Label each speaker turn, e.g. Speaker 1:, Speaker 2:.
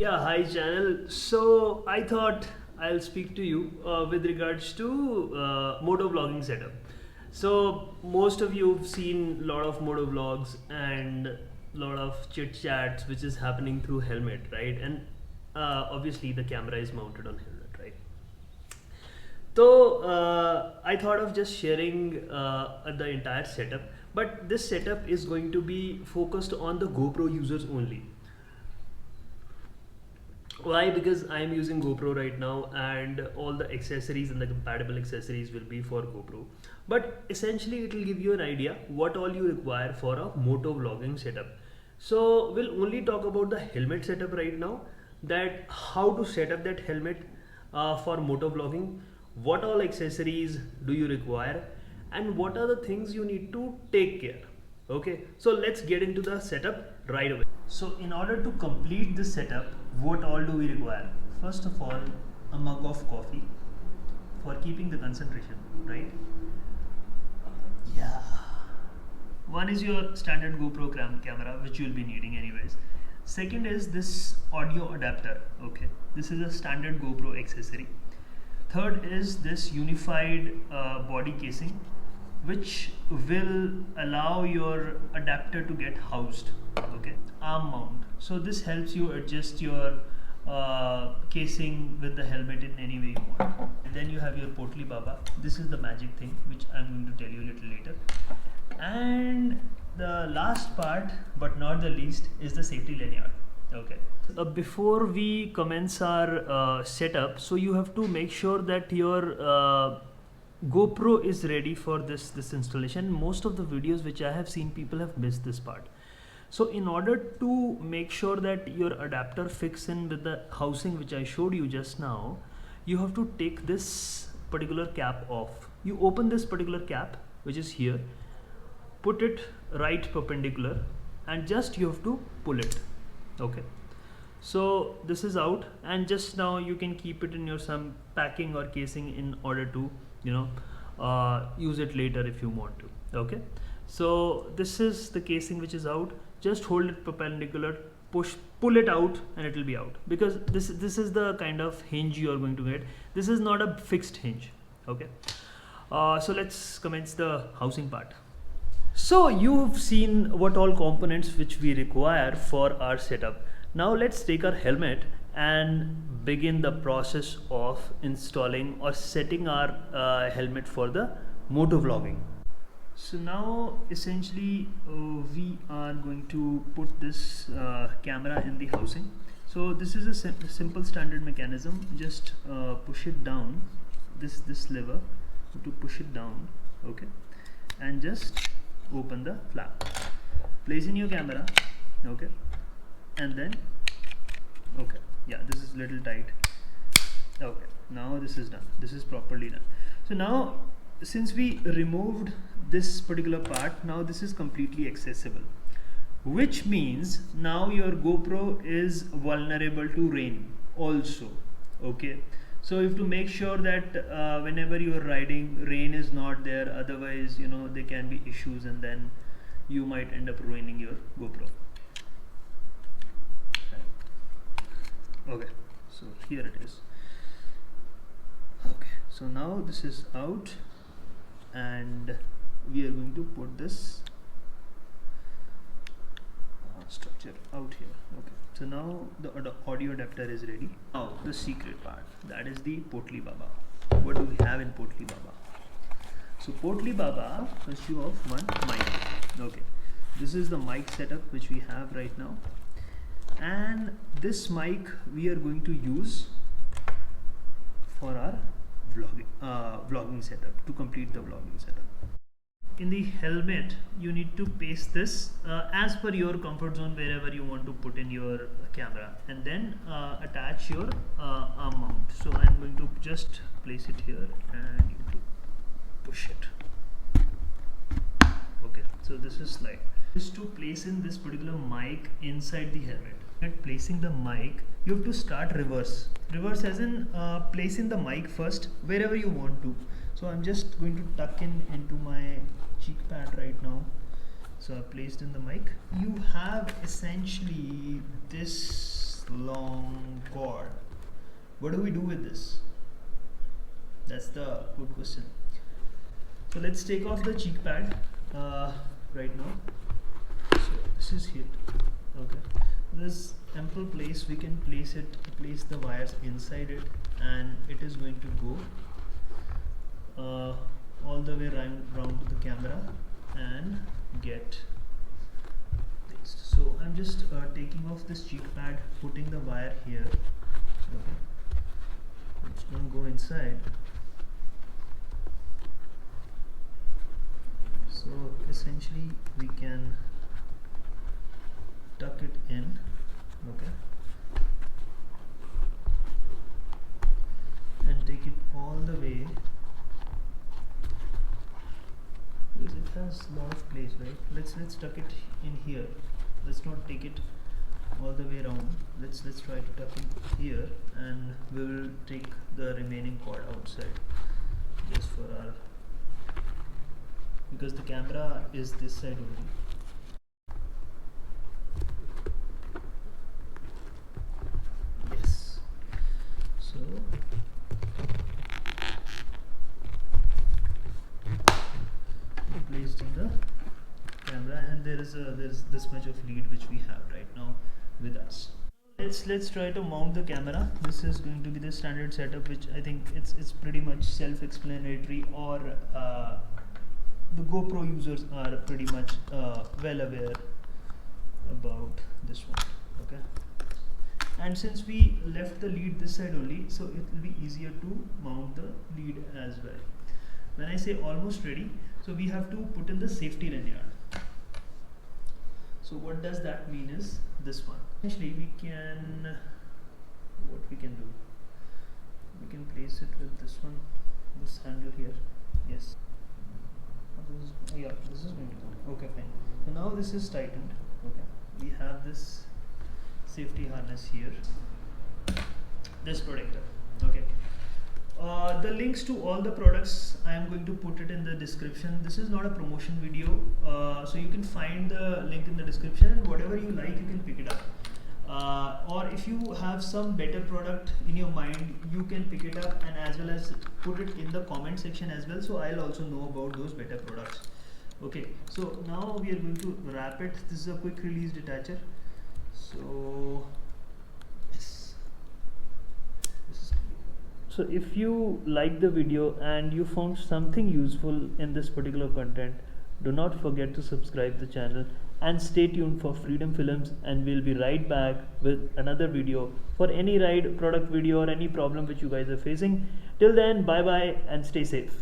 Speaker 1: Yeah, hi channel. So I thought I'll speak to you with regards to moto vlogging setup. So most of you have seen a lot of moto vlogs and a lot of chit chats which is happening through helmet, right? And obviously the camera is mounted on helmet, right? So I thought of just sharing the entire setup, but this setup is going to be focused on the GoPro users only. Why? Because I'm using GoPro right now, and all the accessories and the compatible accessories will be for GoPro. But essentially, it will give you an idea what all you require for a moto vlogging setup. So we'll only talk about the helmet setup right now. That how to set up that helmet for moto vlogging. What all accessories do you require, and what are the things you need to take care. Okay, so let's get into the setup right away. So in order to complete this setup, what all do we require? First of all, a mug of coffee for keeping the concentration, right? Yeah. One is your standard GoPro camera, which you'll be needing anyways. Second is this audio adapter. Okay, this is a standard GoPro accessory. Third is this unified body casing, which will allow your adapter to get housed. Okay, arm mount. So this helps you adjust your casing with the helmet in any way you want. And then you have your Potli Baba. This is the magic thing, which I'm going to tell you a little later. And the last part, but not the least, is the safety lanyard. Okay. Before we commence our setup, so you have to make sure that your GoPro is ready for this installation. Most of the videos which I have seen, people have missed this part. So in order to make sure that your adapter fits in with the housing which I showed you just now, you have to take this particular cap off. You open this particular cap, which is here, put it right perpendicular, and just you have to pull it. Okay, so this is out, and just now you can keep it in your some packing or casing in order to use it later if you want to. Okay, so this is the casing which is out. Just hold it perpendicular, pull it out, and it will be out, because this is the kind of hinge you are going to get. This is not a fixed hinge. Okay, so let's commence the housing part. So you've seen what all components which we require for our setup. Now let's take our helmet and begin the process of installing or setting our helmet for the moto vlogging. So now essentially we are going to put this camera in the housing. So this is a simple standard mechanism. Just push it down, this lever, to push it down. Okay, and just open the flap, place in your camera. Okay, and then okay, yeah, this is little tight. Okay, now this is done, this is properly done. So now, since we removed this particular part, now this is completely accessible, which means now your GoPro is vulnerable to rain also. Okay, so you have to make sure that whenever you are riding, rain is not there, otherwise there can be issues, and then you might end up ruining your GoPro. Okay, so here it is. Okay, so now this is out, and we are going to put this structure out here. Okay, so now the audio adapter is ready. Now the secret part, that is the Potli Baba. What do we have in Potli Baba? So Potli Baba consists of one mic. Okay, this is the mic setup which we have right now, and this mic we are going to use for our vlogging setup, to complete the vlogging setup. In the helmet, you need to paste this as per your comfort zone, wherever you want to put in your camera, and then attach your arm mount. So I'm going to just place it here, and you have to push it. Okay, so this is slide. Is to place in this particular mic inside the helmet. At placing the mic, you have to start reverse as in place in the mic first wherever you want to. So I'm just going to tuck into my cheek pad right now. So I placed in the mic. You have essentially this long cord. What do we do with this? That's the good question. So let's take off the cheek pad right now. So this is here. Okay, this ample place, we can place the wires inside it, and it is going to go all the way round to the camera and get placed. So I'm just taking off this cheek pad, putting the wire here. Okay, it's going to go inside. So essentially we can tuck it in. Okay, and take it all the way, because it has a lot of place, right? Let's tuck it in here. Let's not take it all the way around. Let's try to tuck it here, and we will take the remaining cord outside, just for our, because the camera is this side only. Yes. So placed in the camera, and there's this much of lead which we have right now with us. Let's try to mount the camera. This is going to be the standard setup, which I think it's pretty much self-explanatory, or the GoPro users are pretty much well aware about this one. Okay, and since we left the lead this side only, so it will be easier to mount the lead as well. When I say almost ready, so we have to put in the safety lanyard. So what does that mean is this one. Actually, what we can do, we can place it with this one, this handle here. Yes. This is going to go. Okay, fine. So now this is tightened. Okay, we have this safety harness here, this protector. Okay, the links to all the products I am going to put it in the description. This is not a promotion video, so you can find the link in the description, and whatever you like you can pick it up. Or if you have some better product in your mind, you can pick it up, and as well as put it in the comment section as well, so I'll also know about those better products. Okay, so now we are going to wrap it. This is a quick release detacher. So yes, so if you like the video and you found something useful in this particular content, do not forget to subscribe the channel and stay tuned for Freedom Films, and we'll be right back with another video for any ride, product video, or any problem which you guys are facing. Till then, bye bye and stay safe.